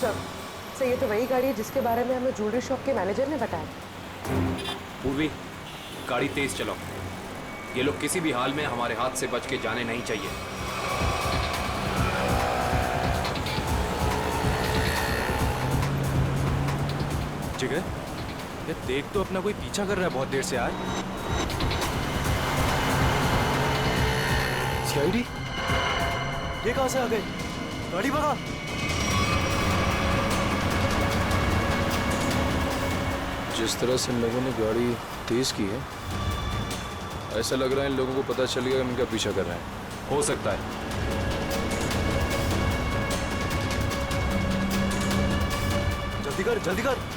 Sir ये तो वही गाड़ी है जिसके बारे में हमें ज्वेलरी शॉप के मैनेजर ने बताया। पूर्वी, गाड़ी तेज चलाओ। ये लोग किसी भी हाल में हमारे हाथ से बच के जाने नहीं चाहिए। जिगर, ये देख तो अपना कोई पीछा कर रहा है बहुत देर से यार। सीआईडी? ये कहां से आ गए? गाड़ी भगा। जिस तरह से इन लोगों ने गाड़ी तेज की है, ऐसा लग रहा है इन लोगों को पता चल गया हम इनका पीछा कर रहे हैं। हो सकता है। जल्दी कर, जल्दी कर।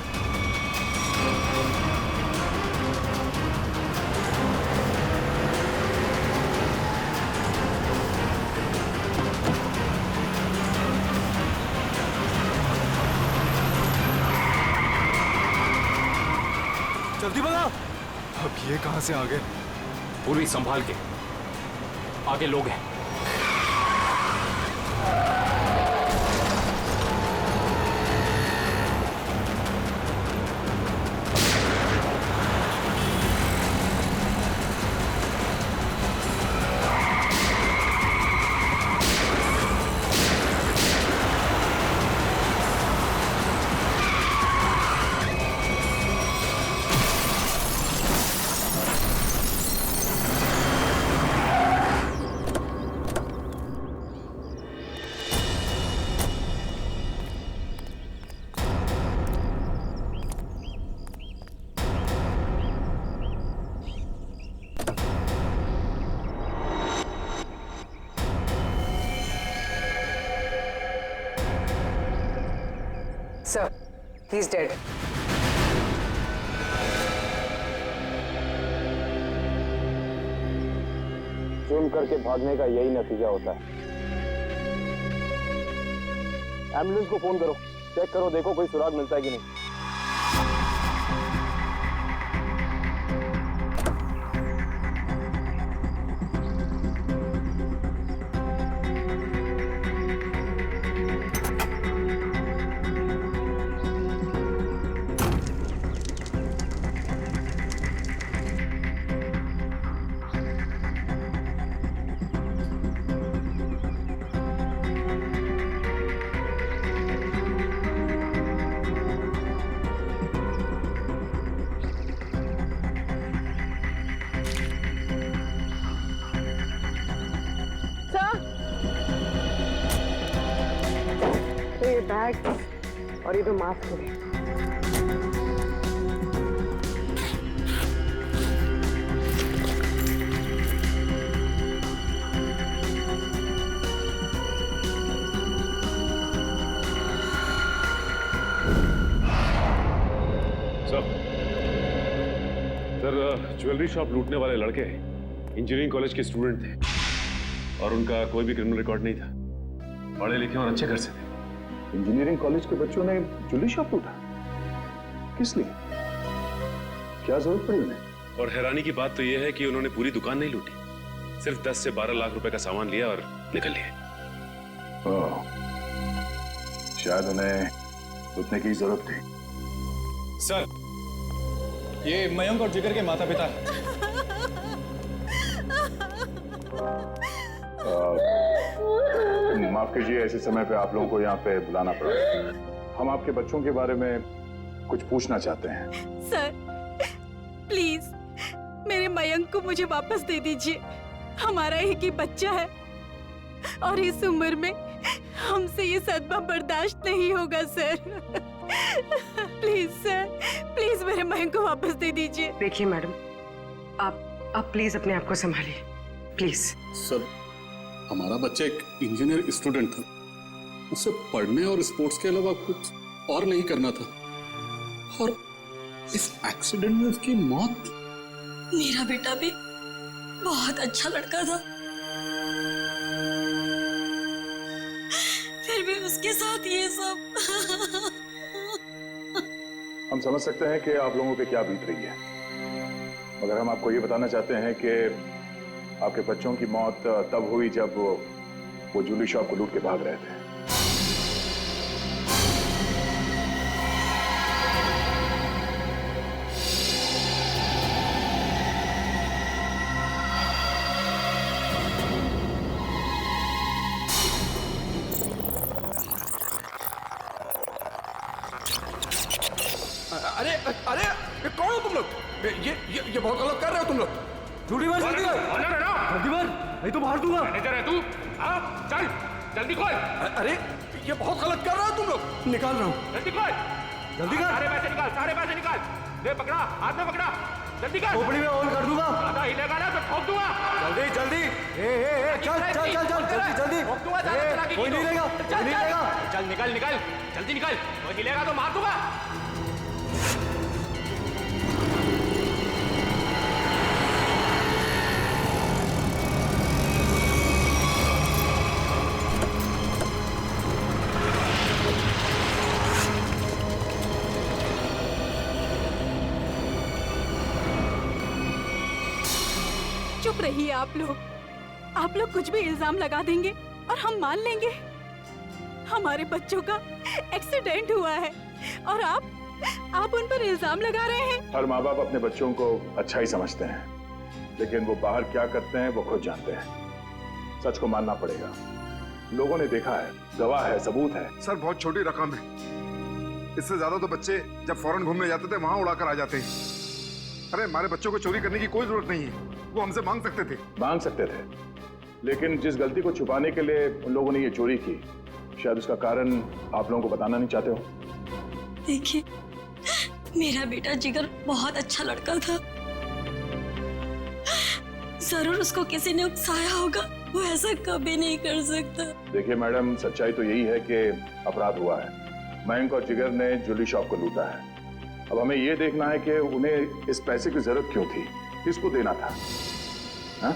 जल्दी भगा। अब ये कहां से आ गए? पूर्वी संभाल के, आगे लोग हैं। Sir, he's dead. जुल्म करके भागने का यही नतीजा होता है। एम्बुलेंस को फोन करो, चेक करो, देखो कोई सुराग मिलता है कि नहीं। तो ये बैग और ये दो मास्क हो गए। सर, ज्वेलरी शॉप लूटने वाले लड़के इंजीनियरिंग कॉलेज के स्टूडेंट थे और उनका कोई भी क्रिमिनल रिकॉर्ड नहीं था। पढ़े लिखे और अच्छे घर से थे। इंजीनियरिंग कॉलेज के बच्चों ने ज्वेलरी शॉप लूटा? किस लिए? क्या जरूरत पड़ी उन्हें? और हैरानी की बात तो यह है कि उन्होंने पूरी दुकान नहीं लूटी, सिर्फ 10 से 12 लाख रुपए का सामान लिया और निकल लिए। शायद उन्हें लूटने की जरूरत थी। सर, ये मयंक और जिगर के माता पिता हैं। माफ कीजिए, ऐसे समय पे आप लोगों को यहाँ पे बुलाना पड़ा। हम आपके बच्चों के बारे में कुछ पूछना चाहते हैं। सर, प्लीज मेरे मयंक को मुझे वापस दे दीजिए। हमारा एक ही बच्चा है और इस उम्र में हमसे ये सदमा बर्दाश्त नहीं होगा सर। प्लीज सर, प्लीज मेरे मयंक को वापस दे दीजिए। देखिए मैडम, आप प्लीज अपने आप को संभालिए, प्लीज। सर, हमारा बच्चा एक इंजीनियर स्टूडेंट था, उसे पढ़ने और स्पोर्ट्स के अलावा कुछ और नहीं करना था और इस एक्सीडेंट में उसकी मौत। मेरा बेटा भी बहुत अच्छा लड़का था, फिर भी उसके साथ ये सब। हम समझ सकते हैं कि आप लोगों पे क्या बीत रही है, मगर हम आपको ये बताना चाहते हैं कि आपके बच्चों की मौत तब हुई जब वो ज्वेलरी शॉप को लूट के भाग रहे थे। ये बहुत गलत कर रहे हो तुम लोग। जल्दी मार, जल्दी मार, जल्दी मार, नहीं तो मार दूंगा। मैनेजर है तू? हाँ, चल जल्दी खोल। अरे ये बहुत गलत कर रहे हो तुम लोग। निकाल रहा हूँ। जल्दी खोल, जल्दी कर। सारे पैसे निकाल, सारे पैसे निकाल। दे पकड़ा, हाथ में पकड़ा, जल्दी कर। खोपड़ी में ऑन कर दूंगा। ज्यादा हिलेगा ना तो ठोक दूंगा। जल्दी जल्दी, चल चल चल चल, जल्दी जल्दी। ठोक दूंगा, ज्यादा चला के कोई नहीं लेगा, कोई नहीं लेगा। चल निकल निकल, जल्दी निकल, वो हिलेगा तो मार दूंगा। चुप रहिए आप लोग कुछ भी इल्जाम लगा देंगे और हम मान लेंगे। हमारे बच्चों का एक्सीडेंट हुआ है और आप उन पर इल्जाम लगा रहे हैं। हर माँ बाप अपने बच्चों को अच्छा ही समझते हैं, लेकिन वो बाहर क्या करते हैं वो खुद जानते हैं। सच को मानना पड़ेगा, लोगों ने देखा है, गवाह है, सबूत है। सर बहुत छोटी रकम है, इससे ज्यादा तो बच्चे जब फॉरेन घूमने जाते थे वहां उड़ाकर आ जाते हैं। अरे हमारे बच्चों को चोरी करने की कोई जरूरत नहीं है, वो हमसे मांग सकते थे। मांग सकते थे, लेकिन जिस गलती को छुपाने के लिए उन लोगों ने ये चोरी की, शायद उसका कारण आप लोगों को बताना नहीं चाहते हो। देखिए, मेरा बेटा जिगर बहुत अच्छा लड़का था। जरूर उसको किसी ने उकसाया होगा, वो ऐसा कभी नहीं कर सकता। देखिए मैडम, सच्चाई तो यही है कि अपराध हुआ है। मयंक और जिगर ने ज्वेलरी शॉप को लूटा है। अब हमें ये देखना है कि उन्हें इस पैसे की जरूरत क्यों थी, किसको देना था। हा?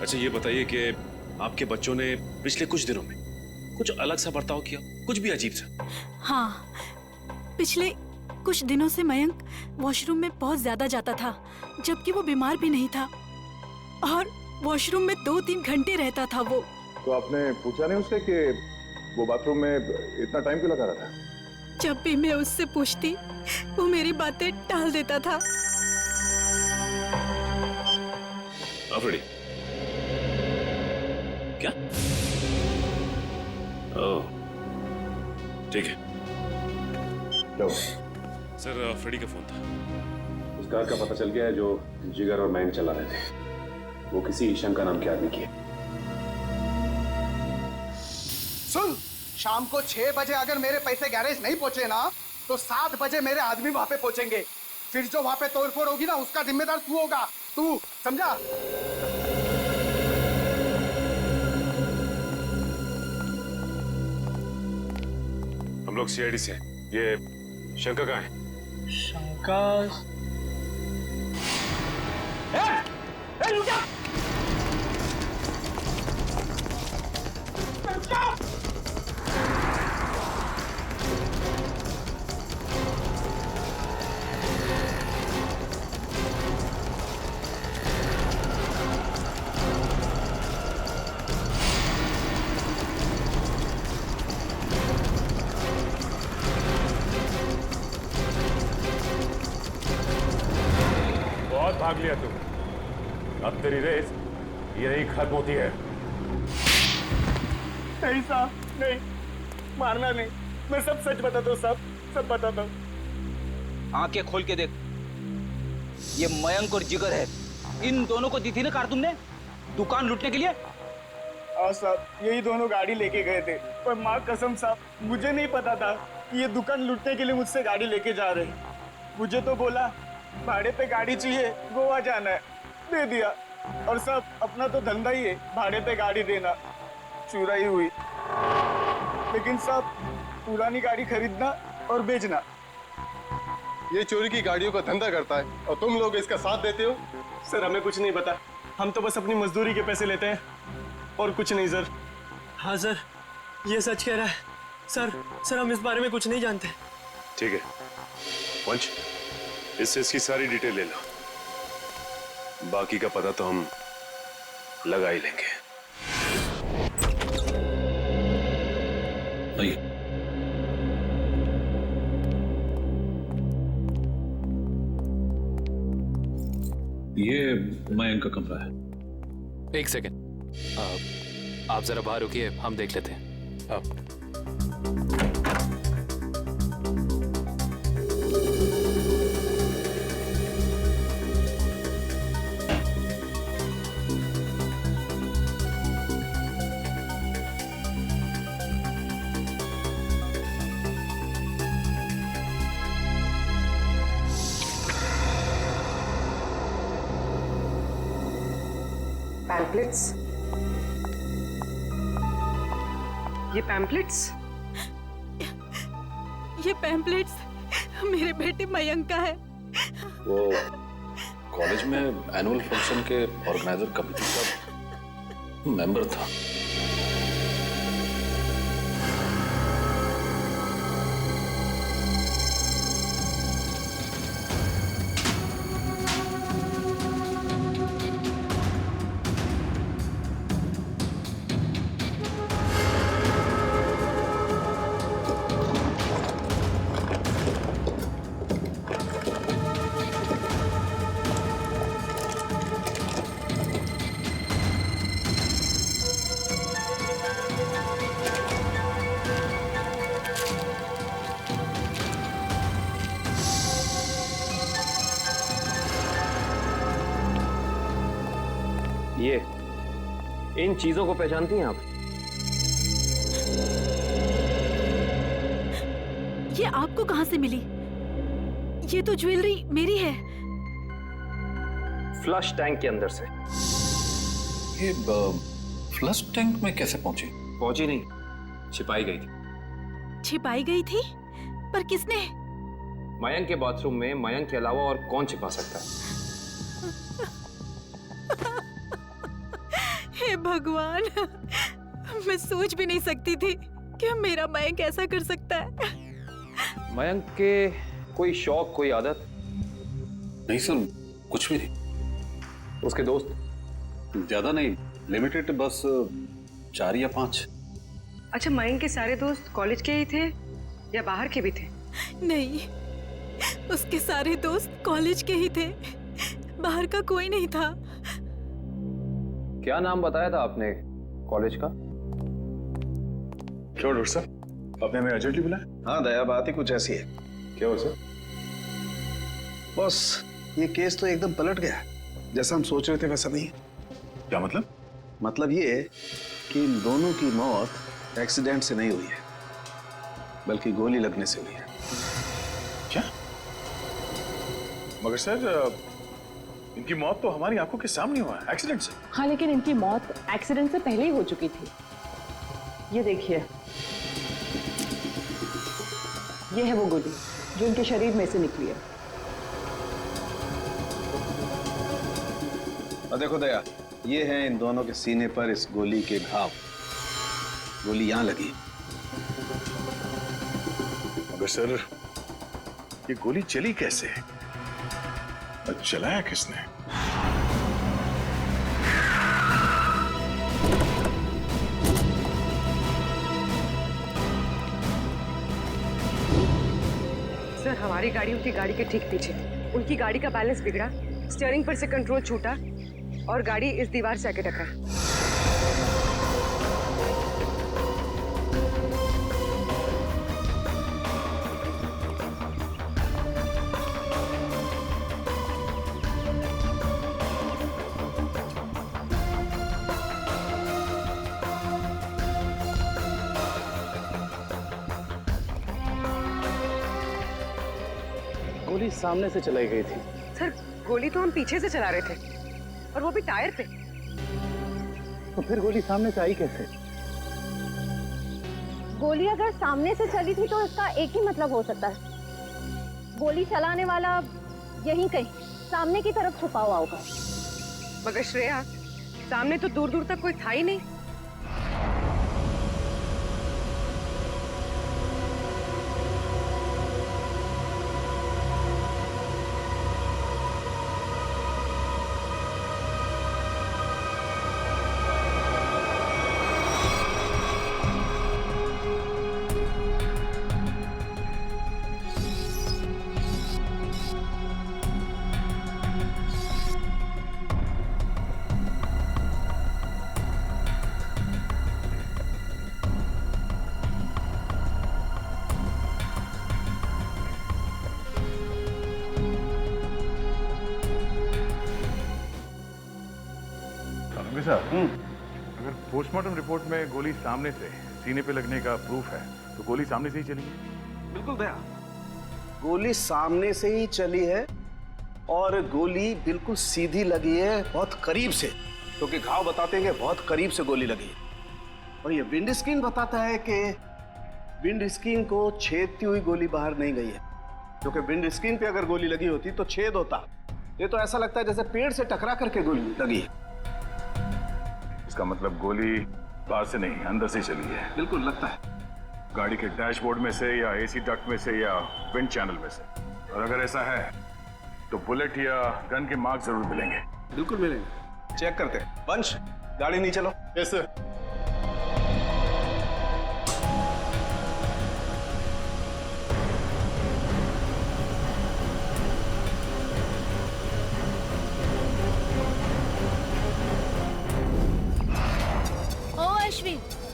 अच्छा ये बताइए कि आपके बच्चों ने पिछले कुछ दिनों में कुछ अलग सा बर्ताव किया, कुछ भी अजीब सा? हाँ, पिछले कुछ दिनों से मयंक वॉशरूम में बहुत ज्यादा जाता था, जबकि वो बीमार भी नहीं था और वॉशरूम में 2-3 घंटे रहता था वो। तो आपने पूछा नहीं उससे कि वो बाथरूम में इतना टाइम क्यों लगा रहा था? जब भी मैं उससे पूछती, वो मेरी बातें टाल देता था। अफरीदी, क्या? ओह, ठीक है। लो। सर, अफरीदी का फोन था। उस कार का पता चल गया है जो जिगर और मयंक चला रहे थे। वो किसी ईशन का नाम के आदमी की है। सुन, शाम को 6 बजे अगर मेरे पैसे गैरेज नहीं पहुंचे ना, तो 7 बजे मेरे आदमी वहां पे पहुंचेंगे। फिर जो वहां पे तोड़फोड़ होगी ना, उसका जिम्मेदार तू होगा। तू समझा? हम लोग सीआईडी से हैं। ये शंकर कहाँ है? शंकर भाग लिया तुम, अब तेरी रेस यही खत्म होती है। नहीं साहब, नहीं, मारना नहीं। मैं सब सच बताता हूँ साहब, सब बताता हूँ। आंखें खोल के देख, ये मयंक और जिगर है। इन दोनों को दी थी ना कार तुमने दुकान लूटने के लिए? हाँ साहब, यही दोनों गाड़ी लेके गए थे, पर माँ कसम साहब, मुझे नहीं पता था कि ये दुकान लूटने के लिए मुझसे गाड़ी लेके जा रहे हैं। मुझे तो बोला भाड़े पे गाड़ी चाहिए, गोवा जाना है, दे दिया। और साहब, अपना तो धंधा ही है भाड़े पे गाड़ी देना। चुराई हुई, लेकिन साहब पुरानी गाड़ी खरीदना और बेचना। ये चोरी की गाड़ियों का धंधा करता है और तुम लोग इसका साथ देते हो। सर हमें कुछ नहीं पता, हम तो बस अपनी मजदूरी के पैसे लेते हैं और कुछ नहीं सर। हाँ सर, ये सच कह रहा है। सर हम इस बारे में कुछ नहीं जानते। ठीक है पंच, इससे इसकी सारी डिटेल ले लो, बाकी का पता तो हम लगा ही लेंगे। ये मयंक का कमरा है। एक सेकेंड, आप जरा बाहर रुकिए, हम देख लेते हैं। पैम्पलेट्स, ये पैम्पलेट्स, ये पैम्पलेट्स मेरे बेटे मयंक का है। वो कॉलेज में एनुअल फंक्शन के ऑर्गेनाइजर कमेटी का मेंबर था। ये इन चीजों को पहचानती हैं आप? ये आपको कहां से मिली? ये तो ज्वेलरी मेरी है। फ्लश टैंक के अंदर से। ये फ्लश टैंक में कैसे पहुंची? पहुंची नहीं, छिपाई गई थी। छिपाई गई थी? पर किसने? मयंक के बाथरूम में मयंक के अलावा और कौन छिपा सकता है? हे भगवान, मैं सोच भी नहीं सकती थी कि मेरा मयंक ऐसा कर सकता है। मयंक के कोई शौक, कोई आदत? नहीं सर, कुछ भी नहीं। उसके दोस्त? ज्यादा नहीं, लिमिटेड, बस 4 या 5। अच्छा, मयंक के सारे दोस्त कॉलेज के ही थे या बाहर के भी थे? नहीं, उसके सारे दोस्त कॉलेज के ही थे, बाहर का कोई नहीं था। क्या नाम बताया था आपने कॉलेज का? क्यों डॉक्टर साहब, आपने हमें अर्जेंटली बुलाया? हाँ दया, बात ही कुछ ऐसी है। क्या हुआ सर? बॉस, ये केस तो एकदम पलट गया। जैसा हम सोच रहे थे वैसा नहीं। क्या मतलब? मतलब ये कि इन दोनों की मौत एक्सीडेंट से नहीं हुई है, बल्कि गोली लगने से हुई है। क्या? मगर सर, इनकी मौत तो हमारी आंखों के सामने हुआ है, एक्सीडेंट से। हाँ, लेकिन इनकी मौत एक्सीडेंट से पहले ही हो चुकी थी। ये देखिए, ये है वो गोली जो इनके शरीर में से निकली है। और देखो दया, ये है इन दोनों के सीने पर इस गोली के घाव। गोली यहां लगी। मगर सर, ये गोली चली कैसे? और चलाया किसने? सर, हमारी गाड़ी उनकी गाड़ी के ठीक पीछे थी। उनकी गाड़ी का बैलेंस बिगड़ा, स्टीयरिंग पर से कंट्रोल छूटा और गाड़ी इस दीवार से आके टकरा। गोली सामने से चलाई गई थी। सर, गोली तो हम पीछे से चला रहे थे और वो भी टायर पे। तो फिर गोली सामने से आई कैसे? गोली अगर सामने से चली थी तो इसका एक ही मतलब हो सकता है, गोली चलाने वाला यहीं कहीं सामने की तरफ छुपा हुआ होगा। मगर श्रेया, सामने तो दूर दूर तक कोई था ही नहीं। अगर पोस्टमार्टम रिपोर्ट में गोली सामने से सीने पे लगने का प्रूफ है तो गोली सामने से ही चली है। बिल्कुल दया, गोली सामने से ही चली है और गोली बिल्कुल सीधी लगी है, बहुत करीब से। क्योंकि घाव बताते हैं कि बहुत करीब से गोली लगी है, और ये विंड स्क्रीन बताता है कि विंड स्क्रीन को छेदती हुई गोली बाहर नहीं गई है, क्योंकि विंड स्क्रीन पे अगर गोली लगी होती तो छेद होता। ये तो ऐसा लगता है जैसे पेड़ से टकरा करके गोली लगी है। इसका मतलब गोली बाहर से नहीं, अंदर से चली है। बिल्कुल लगता है गाड़ी के डैशबोर्ड में से या एसी डक्ट में से या विंड चैनल में से। और अगर ऐसा है तो बुलेट या गन के मार्क जरूर मिलेंगे। बिल्कुल मिलेंगे, चेक करते हैं। वंश, गाड़ी नीचे लो। Yes sir.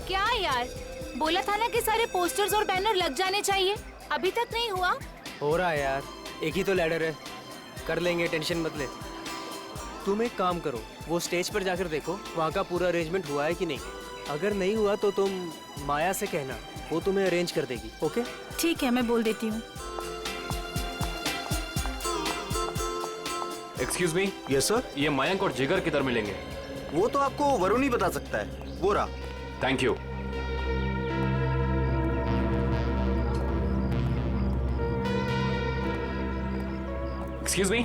क्या यार, बोला था ना कि सारे पोस्टर्स और बैनर लग जाने चाहिए, अभी तक नहीं हुआ। हो रहा है यार, एक ही तो लैडर है, कर लेंगे, टेंशन मत ले। तुम एक काम करो, वो स्टेज पर जाकर देखो वहाँ का पूरा अरेंजमेंट हुआ है कि नहीं। अगर नहीं हुआ तो तुम माया से कहना, वो तुम्हें अरेंज कर देगी। ओके ठीक है, मैं बोल देती हूँ। Excuse me. Yes sir. ये मयंक और जिगर किधर मिलेंगे? वो तो आपको वरुण ही बता सकता है, वो रहा। Thank you. Excuse me.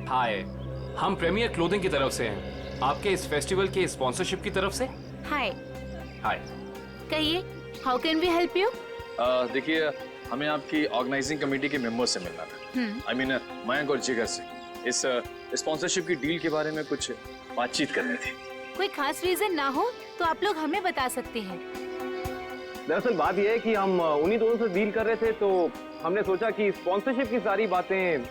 Hi, हम प्रीमियर क्लोथिंग की तरफ से हैं, आपके इस फेस्टिवल के स्पॉन्सरशिप की तरफ से। हाय। हाय। कहिए, how can we help you? देखिए, हमें आपकी ऑर्गेनाइजिंग कमेटी के मेंबर से मिलना था। आई मीन मयंक और जिगर से इस स्पॉन्सरशिप की डील के बारे में कुछ बातचीत करनी थी। कोई खास रीजन ना हो तो आप लोग हमें बता सकते हैं। दरअसल बात यह है कि हम उन्हीं दोनों से डील कर रहे थे, तो हमने सोचा कि स्पॉन्सरशिप की सारी बातें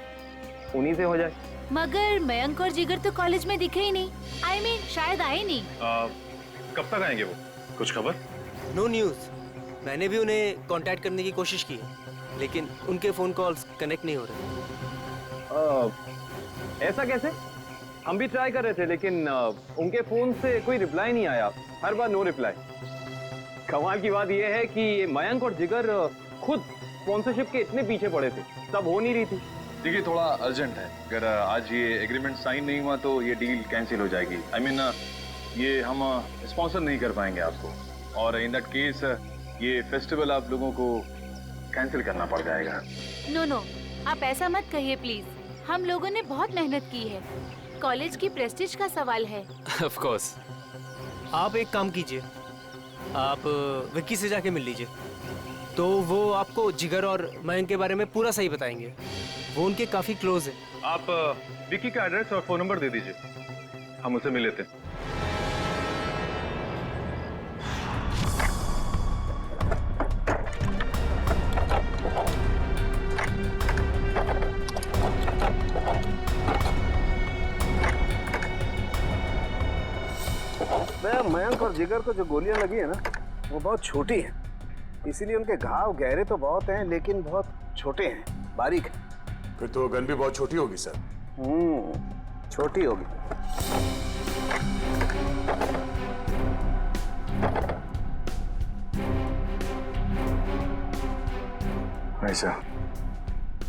उन्हीं से हो जाए। मगर मयंक और जिगर तो कॉलेज में दिखे ही नहीं। I mean, शायद आए नहीं। कब तक आएंगे वो? कुछ खबर? No news. मैंने भी उन्हें कांटेक्ट करने की कोशिश की है, लेकिन उनके फोन कॉल्स कनेक्ट नहीं हो रहे। ऐसा कैसे? हम भी ट्राई कर रहे थे, लेकिन उनके फोन से कोई रिप्लाई नहीं आया, हर बार नो रिप्लाई। कमाल की बात यह है कि मयंक और जिगर खुद स्पॉन्सरशिप के इतने पीछे पड़े थे, तब हो नहीं रही थी। देखिए, थोड़ा अर्जेंट है, अगर आज ये एग्रीमेंट साइन नहीं हुआ तो ये डील कैंसिल हो जाएगी। आई मीन ये हम स्पॉन्सर नहीं कर पाएंगे आपको, और इन दैट केस ये फेस्टिवल आप लोगों को कैंसिल करना पड़ जाएगा। नो नो, आप ऐसा मत कहिए प्लीज। हम लोगों ने बहुत मेहनत की है, कॉलेज की प्रेस्टीज का सवाल है। Of course. आप एक काम कीजिए, आप विक्की से जाके मिल लीजिए, तो वो आपको जिगर और मयंक के बारे में पूरा सही बताएंगे। वो उनके काफी क्लोज है। आप विक्की का एड्रेस और फोन नंबर दे दीजिए, हम उसे मिल लेते हैं। मयंक और जिगर को जो गोलियां लगी है ना, वो बहुत छोटी हैं, इसीलिए उनके घाव गहरे तो बहुत हैं, लेकिन बहुत छोटे हैं, बारीक हैं। फिर तो गन भी बहुत छोटी होगी सर। छोटी होगी। नहीं सर,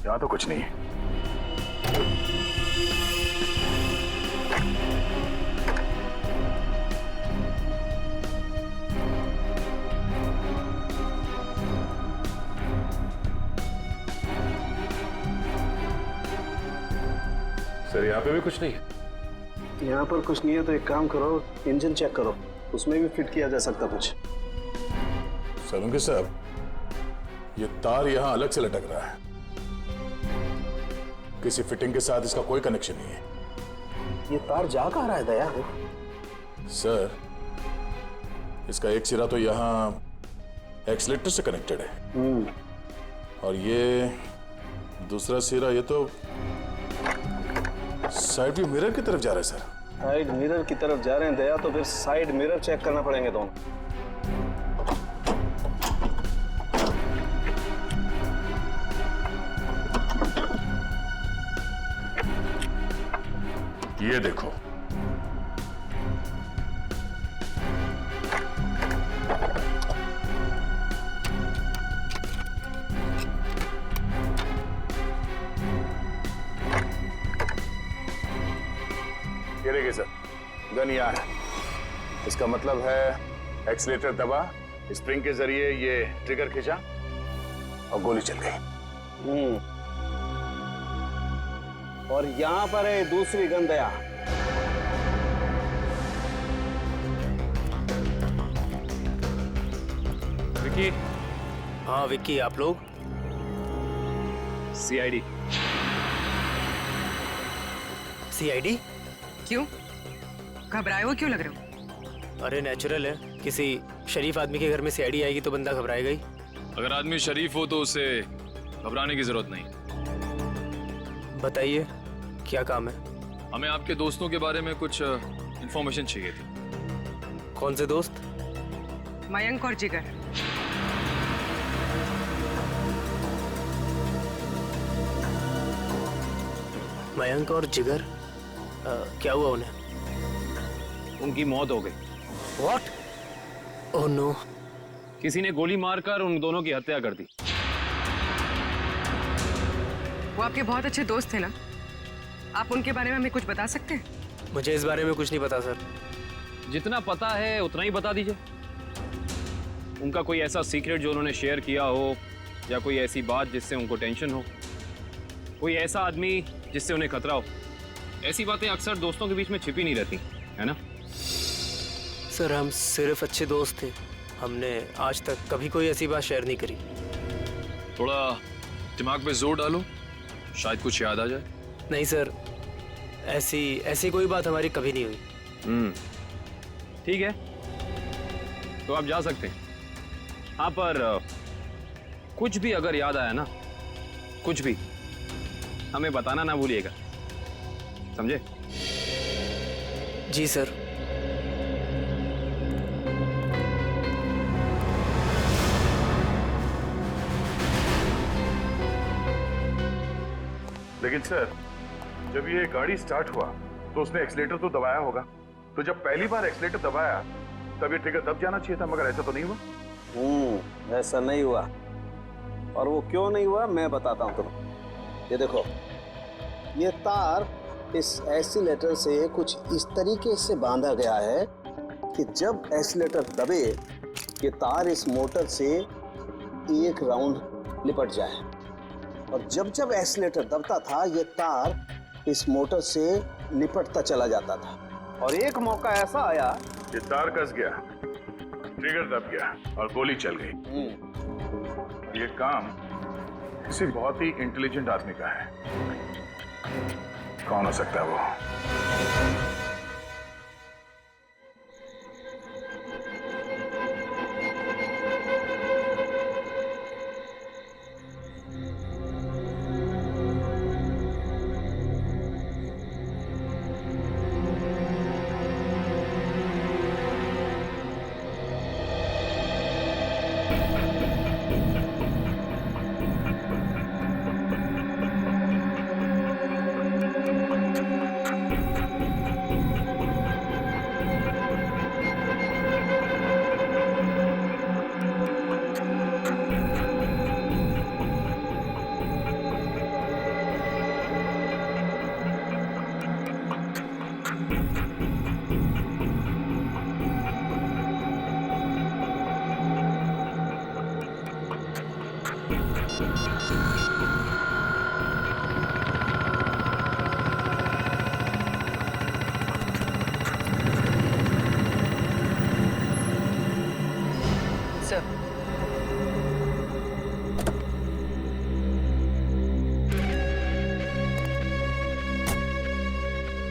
यहाँ तो कुछ नहीं है। सर, यहाँ पे भी कुछ नहीं है। यहाँ पर कुछ नहीं है तो एक काम करो, इंजन चेक करो, उसमें भी फिट किया जा सकता कुछ। सलूंगे साहब, ये तार यहाँ अलग से लटक रहा है, किसी फिटिंग के साथ इसका कोई कनेक्शन नहीं है। ये तार जा कहाँ रहा है दया? सर, इसका एक सिरा तो यहाँ एक्सीलेटर से कनेक्टेड है, और ये दूसरा सिरा ये तो साइड व्यू मिरर की तरफ जा रहा है सर। साइड मिरर की तरफ जा रहे हैं दया, तो फिर साइड मिरर चेक करना पड़ेंगे दोनों। ये देखो, ये देखिए सर, गन यहाँ है। इसका मतलब है एक्सीलेटर दबा, स्प्रिंग के जरिए ये ट्रिगर खींचा और गोली चल गई। और यहाँ पर है दूसरी गन दया। विकी। हाँ विक्की, आप लोग? सीआईडी। सीआईडी? क्यों? घबराए हो क्यों लग रहे हो? अरे नेचुरल है, किसी शरीफ आदमी के घर में सीआईडी आएगी तो बंदा घबराएगा ही। अगर आदमी शरीफ हो तो उसे घबराने की जरूरत नहीं। बताइए क्या काम है? हमें आपके दोस्तों के बारे में कुछ इंफॉर्मेशन चाहिए थी। कौन से दोस्त? मयंक और जिगर। मयंक और जिगर? क्या हुआ उन्हें? उनकी मौत हो गई। What? Oh no. किसी ने गोली मारकर उन दोनों की हत्या कर दी। वो आपके बहुत अच्छे दोस्त थे ना? आप उनके बारे में हमें कुछ बता सकते हैं? मुझे इस बारे में कुछ नहीं पता सर। जितना पता है उतना ही बता दीजिए। उनका कोई ऐसा सीक्रेट जो उन्होंने शेयर किया हो, या कोई ऐसी बात जिससे उनको टेंशन हो, कोई ऐसा आदमी जिससे उन्हें खतरा हो। ऐसी बातें अक्सर दोस्तों के बीच में छिपी नहीं रहती, है ना? सर हम सिर्फ अच्छे दोस्त थे, हमने आज तक कभी कोई ऐसी बात शेयर नहीं करी। थोड़ा दिमाग पे जोर डालो, शायद कुछ याद आ जाए। नहीं सर, ऐसी कोई बात हमारी कभी नहीं हुई। ठीक है, तो आप जा सकते हैं। हाँ, पर कुछ भी अगर याद आया ना, कुछ भी, हमें बताना ना भूलिएगा, समझे? जी सर। लेकिन सर, जब ये गाड़ी स्टार्ट हुआ तो उसने एक्सीलेटर तो दबाया होगा, तो जब पहली बार एक्सीलेटर दबाया तब ये ट्रिगर दब जाना चाहिए था, मगर ऐसा तो नहीं हुआ। ऐसा नहीं हुआ। और वो क्यों नहीं हुआ मैं बताता हूँ तुम्हें। ये देखो, ये तार इस एक्सीलेटर से कुछ इस तरीके से बांधा गया है कि जब एक्सीलेटर दबे ये तार इस मोटर से एक राउंड लिपट जाए, और जब जब एक्सीलेटर दबता था ये तार इस मोटर से लिपटता चला जाता था। और एक मौका ऐसा आया, ये तार कस गया, ट्रिगर दब गया और गोली चल गई। ये काम किसी बहुत ही इंटेलिजेंट आदमी का है। कौन हो सकता है वो?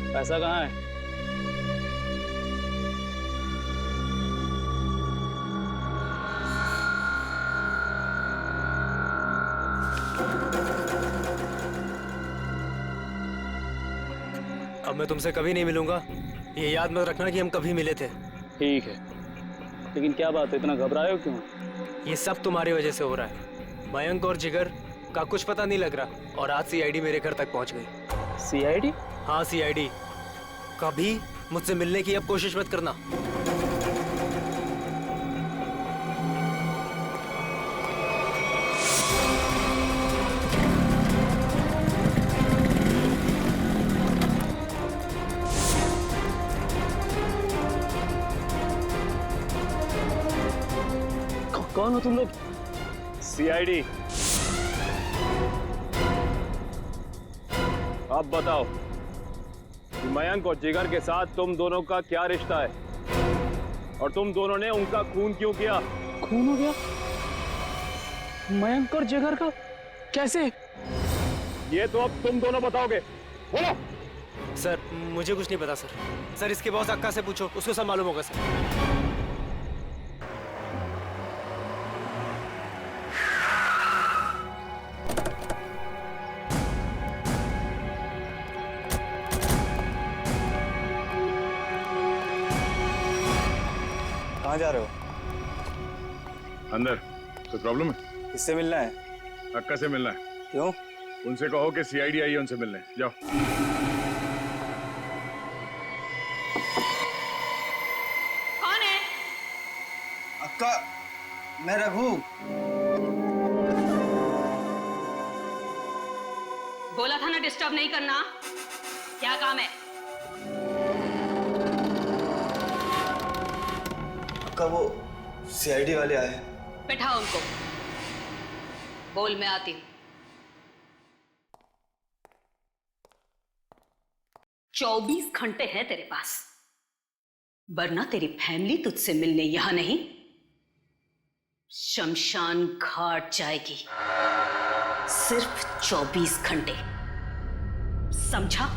पैसा कहाँ है? अब मैं तुमसे कभी नहीं मिलूंगा, ये याद मत रखना कि हम कभी मिले थे। ठीक है, लेकिन क्या बात है, इतना घबराए हो क्यों? ये सब तुम्हारी वजह से हो रहा है। मयंक और जिगर का कुछ पता नहीं लग रहा, और आज सीआईडी मेरे घर तक पहुंच गई। सीआईडी? हाँ सीआईडी। कभी मुझसे मिलने की अब कोशिश मत करना। कौन हो तुम लोग? सीआईडी। अब बताओ कि मयंक और जिगर के साथ तुम दोनों का क्या रिश्ता है और तुम दोनों ने उनका खून क्यों किया? खून हो गया? मयंक और जिगर का कैसे? ये तो अब तुम दोनों बताओगे। बोलो। सर मुझे कुछ नहीं पता सर। सर इसके बॉस अक्का से पूछो, उसको सब मालूम होगा सर। कहाँ जा रहे हो? अंदर। कोई प्रॉब्लम है? किससे मिलना है? अक्का से मिलना है। क्यों? उनसे कहो कि सीआईडी आई है उनसे मिलने। जाओ। कौन है? अक्का, मैं रघु। बोला था ना डिस्टर्ब नहीं करना। क्या काम है? अक्का वो सीआईडी वाले आए। बैठाओ उनको। बोल, मैं आती हूँ। 24 घंटे हैं तेरे पास, वरना तेरी फैमिली तुझसे मिलने यहां नहीं, शमशान घाट जाएगी। सिर्फ 24 घंटे, समझा?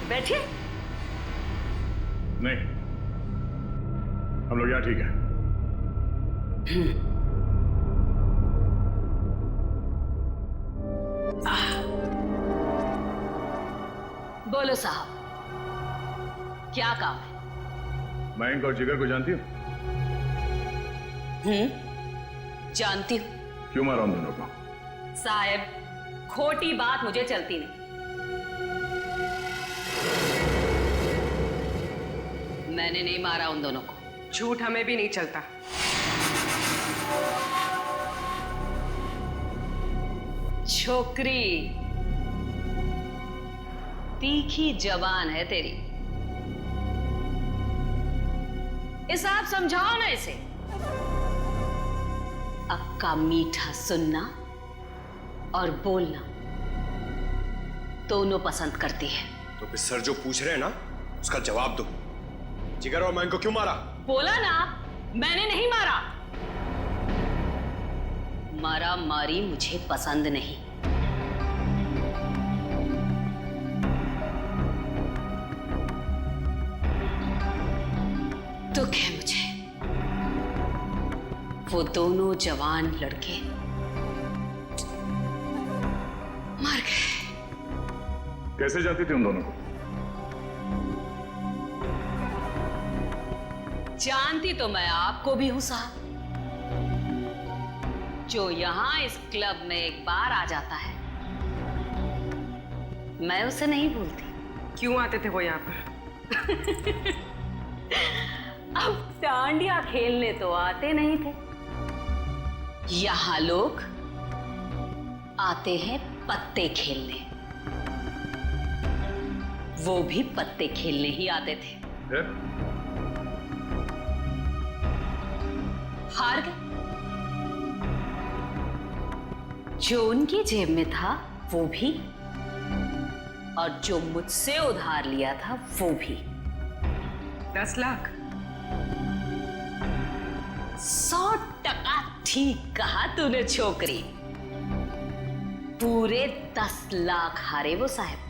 बैठिए। नहीं, हम लोग यहाँ ठीक है। बोलो साहब, क्या काम है? मयंक और जिगर को जानती हो? जानती हूँ। क्यों मारा उन दोनों को? साहब, खोटी बात मुझे चलती नहीं। मैंने नहीं मारा उन दोनों को। झूठ हमें भी नहीं चलता। छोकरी तीखी जबान है तेरी, इसे आप समझाओ ना इसे। अक्का मीठा सुनना और बोलना दोनों पसंद करती है। तो फिर सर जो पूछ रहे हैं ना उसका जवाब दो। जिगर और मयंक को क्यों मारा? बोला ना, मैंने नहीं मारा। मारा मारी मुझे पसंद नहीं। दुख है मुझे, वो दोनों जवान लड़के मर गए। कैसे जानती थी उन दोनों को? जानती तो मैं आपको भी हूं साहब। जो यहां इस क्लब में एक बार आ जाता है, मैं उसे नहीं भूलती। क्यों आते थे वो यहाँ पर? अब डांडिया खेलने तो आते नहीं थे। यहां लोग आते हैं पत्ते खेलने। वो भी पत्ते खेलने ही आते थे। हार गए। जो उनकी जेब में था वो भी, और जो मुझसे उधार लिया था वो भी। 10 लाख? 100% ठीक कहा तूने छोकरी। पूरे 10 लाख हारे वो साहब।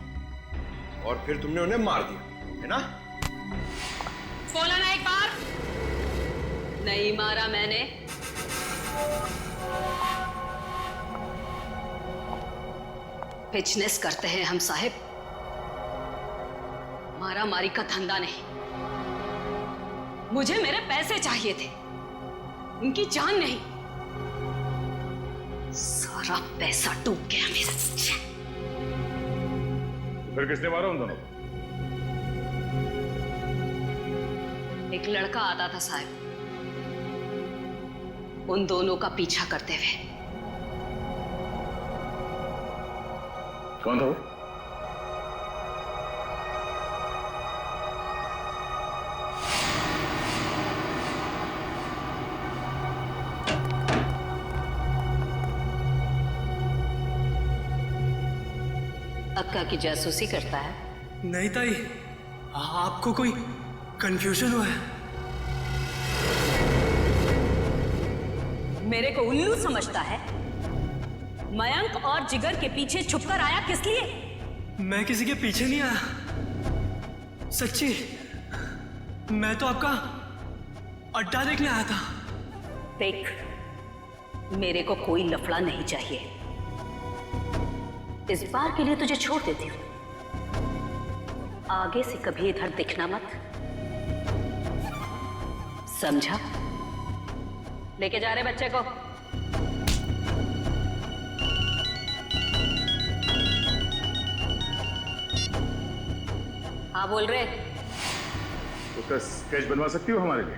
और फिर तुमने उन्हें मार दिया, है ना? बोला ना एक बार। नहीं मारा मैंने। बिजनेस करते हैं हम साहब, मारा मारी का धंधा नहीं। मुझे मेरे पैसे चाहिए थे, उनकी जान नहीं। सारा पैसा डूब गया मेरा। फिर किसने मारा उन दोनों को? एक लड़का आता था साहब, उन दोनों का पीछा करते हुए। कौन था वो? अक्का की जासूसी करता है? नहीं ताई, आपको कोई कंफ्यूजन हुआ है? मेरे को उल्लू समझता है? मयंक और जिगर के पीछे छुपकर आया किस लिए? मैं किसी के पीछे नहीं आया, सच्ची। मैं तो आपका अड्डा देखने आया था। देख, मेरे को कोई लफड़ा नहीं चाहिए। इस बार के लिए तुझे छोड़ देती हूँ, आगे से कभी इधर दिखना मत, समझा? लेके जा रहे बच्चे को। हाँ बोल रहे। उसका स्केच बनवा सकती हो हमारे लिए?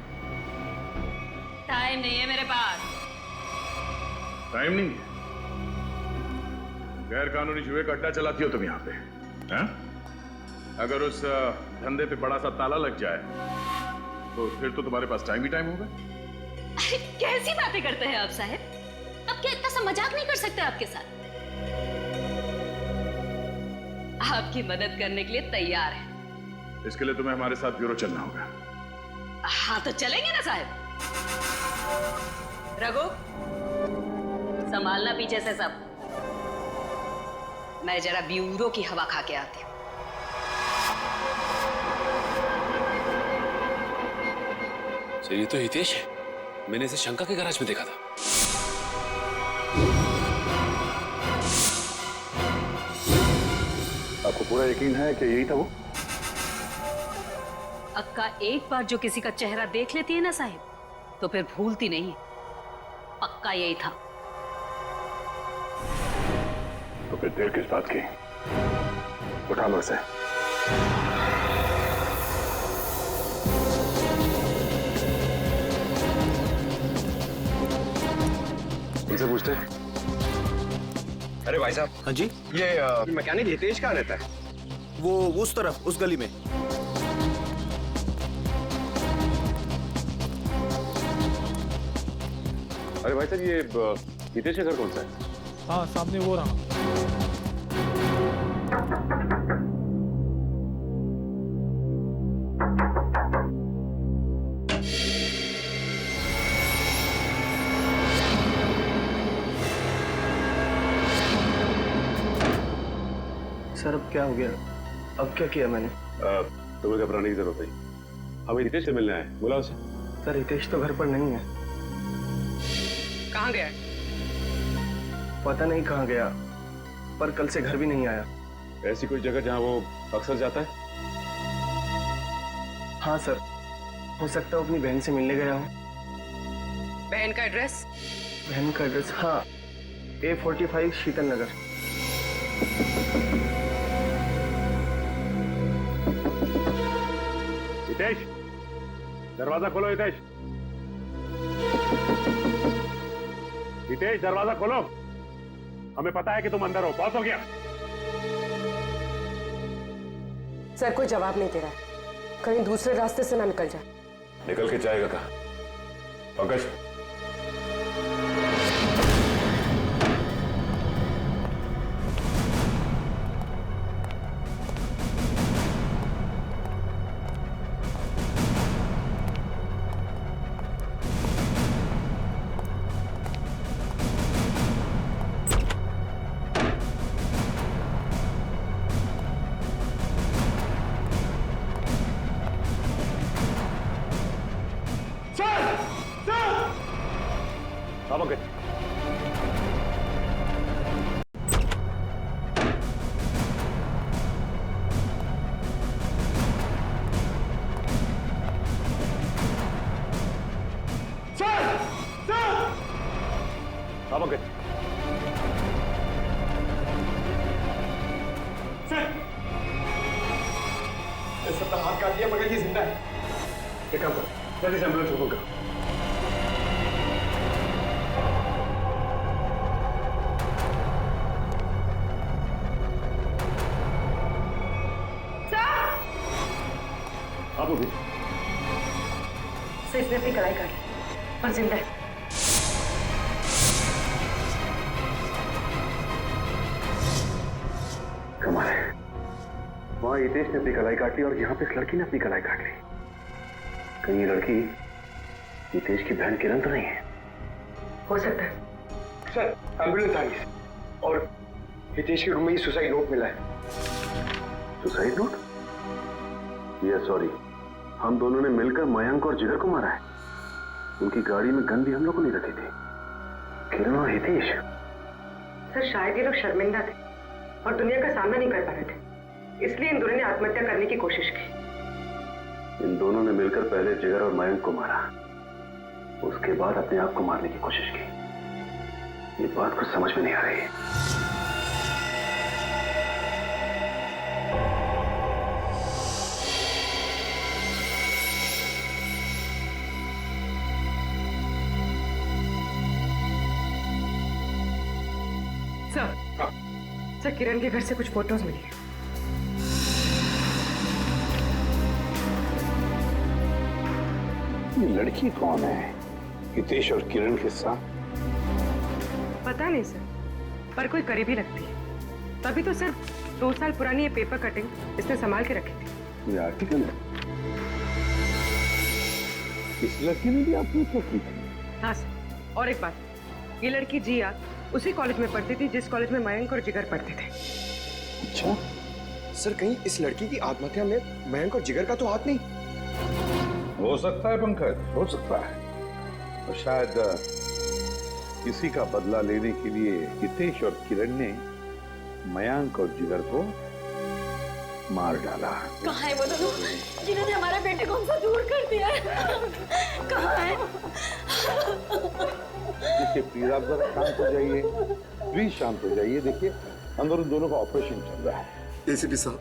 टाइम नहीं है मेरे पास। टाइम नहीं है? गैर कानूनी जुए का अड्डा चलाती हो तुम यहाँ पे, हैं? अगर उस धंधे पे बड़ा सा ताला लग जाए तो फिर तो तुम्हारे पास टाइम ही टाइम होगा। अरे कैसी बातें करते हैं आप साहब? अब क्या इतना सा मजाक नहीं कर सकते आपके साथ? आपकी मदद करने के लिए तैयार है। इसके लिए तुम्हें हमारे साथ ब्यूरो चलना होगा। हाँ तो चलेंगे ना साहब। रघु, संभालना पीछे से सब। मैं जरा ब्यूरो की हवा खा के आती हूँ। सर ये तो हितेश है, मैंने इसे शंका के गैराज में देखा था। आपको पूरा यकीन है कि यही था वो? अक्का एक बार जो किसी का चेहरा देख लेती है ना साहिब, तो फिर भूलती नहीं। पक्का यही था। तो फिर देर किस बात की? उठा लो इसे। इनसे पूछते हैं। अरे भाई साहब। हाँ जी। ये मैकेनिक हितेश कहाँ रहता है? वो उस तरफ, उस गली में। अरे भाई साहब, ये हितेश का घर कौन सा है? हाँ सामने वो रहा। सर अब क्या हो गया? अब क्या किया मैंने? तुम्हें घबराने की जरूरत नहीं, हमें हितेश से मिलना है। बोला उसे। सर हितेश तो घर पर नहीं है। कहाँ गया है? पता नहीं कहाँ गया, पर कल से घर भी नहीं आया। ऐसी कोई जगह जहाँ वो अक्सर जाता है? हाँ सर, हो सकता है अपनी बहन से मिलने गया हूँ। बहन का एड्रेस? बहन का एड्रेस, हाँ, A45 शीतल नगर। हितेश, दरवाजा खोलो। हितेश, हितेश दरवाजा खोलो। हमें पता है कि तुम अंदर हो। बहुत हो गया। सर कोई जवाब नहीं दे रहा है, कहीं दूसरे रास्ते से ना निकल जाए। निकल के जाएगा कहाँ? पंकज, पंकज। सबका हाथ काट दिया मगर ये जिंदा है। एक काम करो, जल्दी से एम्बुलेंस को फोन करो। आप उठी। सर इसने अपनी कलाई काटी और जिंदा है। कमाल है, वहां हितेश ने अपनी कलाई काट ली और यहाँ पे इस लड़की ने अपनी कलाई काट ली। कहीं ये लड़की हितेश की बहन किरण तो नहीं है? हो सकता है। सर एम्बुलेंस आ गई और हितेश के रूम में सुसाइड नोट मिला है। Suicide note? या सॉरी, हम दोनों ने मिलकर मयंक और जिगर को मारा है। उनकी गाड़ी में गन भी हम लोगों ने रखी थी। किरण और हितेश। सर शायद ये लोग शर्मिंदा थे और दुनिया का सामना नहीं कर पा रहे थे, इसलिए इन दोनों ने आत्महत्या करने की कोशिश की। इन दोनों ने मिलकर पहले जिगर और मयंक को मारा, उसके बाद अपने आप को मारने की कोशिश की। ये बात कुछ समझ में नहीं आ रही है। सर किरण के घर से कुछ फोटोज मिली है। ये लड़की कौन है? हितेश और किरण के साथ? पता नहीं सर, पर कोई करीबी लगती है। तभी तो सर 2 साल पुरानी ये पेपर कटिंग इसने संभाल के रखी थी। ये आर्टिकल है? इस लड़की ने भी आत्महत्या की थी? हाँ सर, और एक बात, ये लड़की जिया उसी कॉलेज में पढ़ती थी जिस कॉलेज में मयंक और जिगर पढ़ते थे। अच्छा सर, कहीं इस लड़की की आत्महत्या में मयंक और जिगर का तो हाथ नहीं? हो सकता है पंकज, हो सकता है। और शायद किसी का बदला लेने के लिए हितेश और किरण ने मयंक और जिगर को मार डाला। कहाँ है वो दोनों जिन्होंने हमारे बेटे को हमसे दूर कर दिया है? कहाँ है? देखिए प्लीज आप जरा शांत हो जाइए, प्लीज शांत हो जाइए। देखिए अंदर उन दोनों का ऑपरेशन चल रहा है। एसीपी साहब,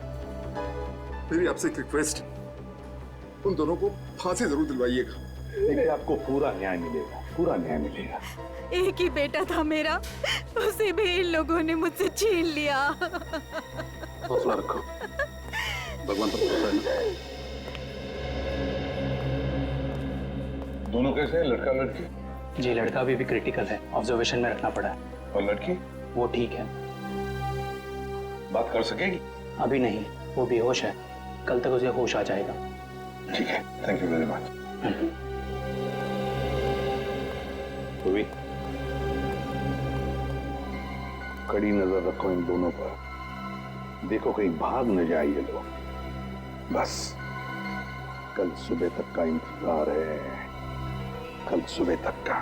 मेरी आपसे एक रिक्वेस्ट, उन दोनों को फांसी जरूर दिलवाइएगा। देखिए आपको पूरा न्याय मिलेगा, पूरा न्याय मिलेगा। एक ही बेटा था मेरा, उसे भी इन लोगों ने मुझसे छीन लिया। हौसला रखो, भगवान पर भरोसा है। दोनों कैसे हैं, लड़का लड़की? जी लड़का अभी भी क्रिटिकल है, ऑब्जर्वेशन में रखना पड़ा है। और लड़की? वो ठीक है। बात कर सकेगी? अभी नहीं, वो बेहोश है, कल तक उसे होश आ जाएगा। ठीक है, थैंक यू वेरी मच। कड़ी नजर रखो इन दोनों पर, देखो कहीं भाग न जाए ये लोग। बस कल सुबह तक का इंतजार है, कल सुबह तक का।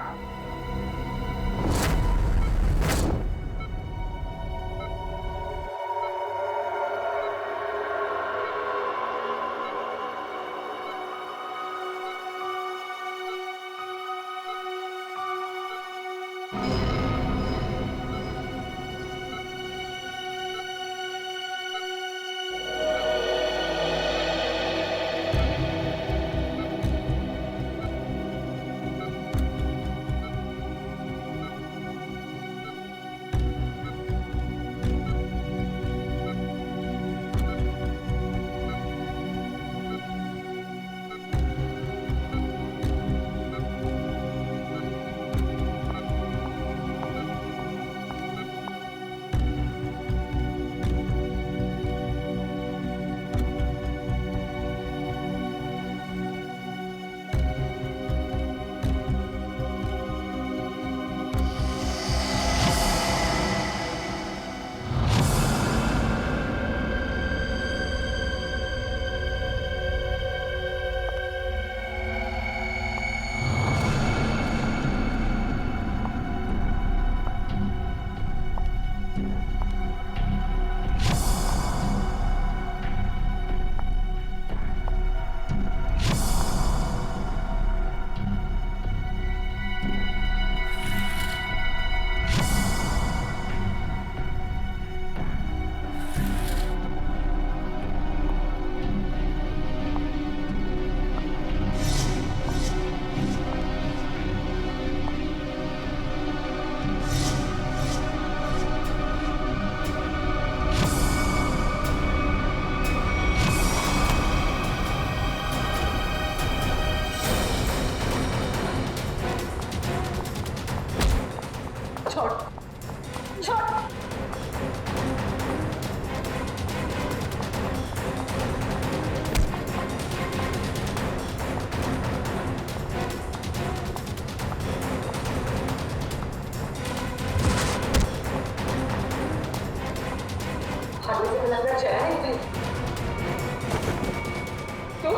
अभी से लग रहा जया नहीं थी तो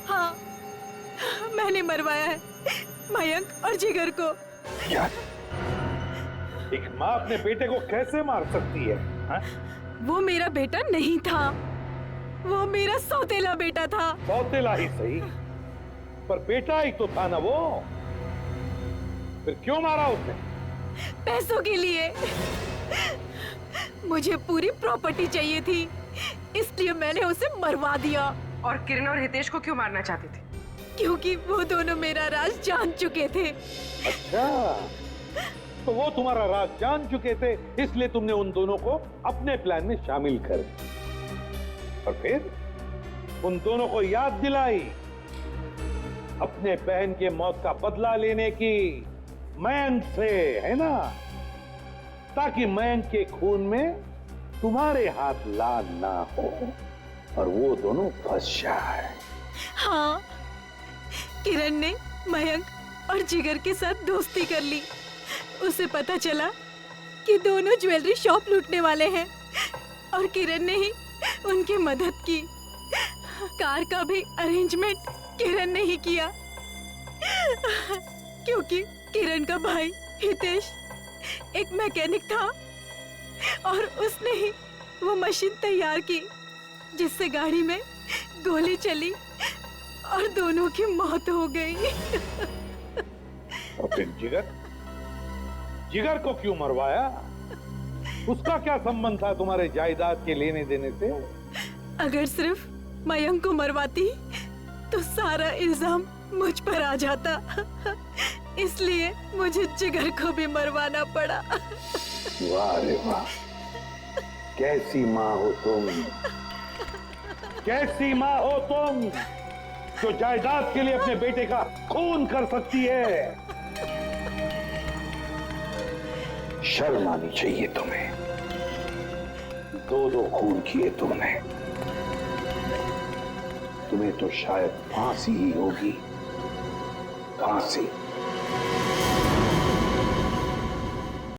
हाँ, मैंने मरवाया है मयंक और जिगर को। यार, एक माँ अपने बेटे को कैसे मार सकती है? हा? वो मेरा बेटा नहीं था, वो मेरा सौतेला बेटा था। सौतेला ही सही, पर बेटा ही तो था ना वो। फिर क्यों मारा उसने? पैसों के लिए। मुझे पूरी प्रॉपर्टी चाहिए थी, इसलिए मैंने उसे मरवा दिया। और किरण और हितेश को क्यों मारना चाहते थे? क्योंकि वो दोनों मेरा राज जान चुके थे। अच्छा, तो वो तुम्हारा राज जान चुके थे, इसलिए तुमने उन दोनों को अपने प्लान में शामिल कर दिया। और फिर उन दोनों को याद दिलाई अपने बहन के मौत का बदला लेने की मयंक से, है ना? ताकि मयंक के खून में तुम्हारे हाथ लाल ना हो और वो दोनों फंस जाए। हाँ, किरण ने मयंक और जिगर के साथ दोस्ती कर ली। उसे पता चला कि दोनों ज्वेलरी शॉप लूटने वाले हैं और किरण ने ही उनकी मदद की। कार का भी अरेंजमेंट किरण ने ही किया, क्योंकि किरण का भाई हितेश एक मैकेनिक था और उसने ही वो मशीन तैयार की जिससे गाड़ी में गोली चली और दोनों की मौत हो गई। और फिर जिगर को क्यों मरवाया? उसका क्या संबंध था तुम्हारे जायदाद के लेने देने से? अगर सिर्फ मयंक को मरवाती तो सारा इल्जाम मुझ पर आ जाता, इसलिए मुझे जिगर को भी मरवाना पड़ा। वाह रे वाह, कैसी माँ हो तुम, कैसी माँ हो तुम जो जायदाद के लिए अपने बेटे का खून कर सकती है। शर्म आनी चाहिए तुम्हें, दो खून किए तुमने। तुम्हें तो शायद फांसी ही होगी, फांसी।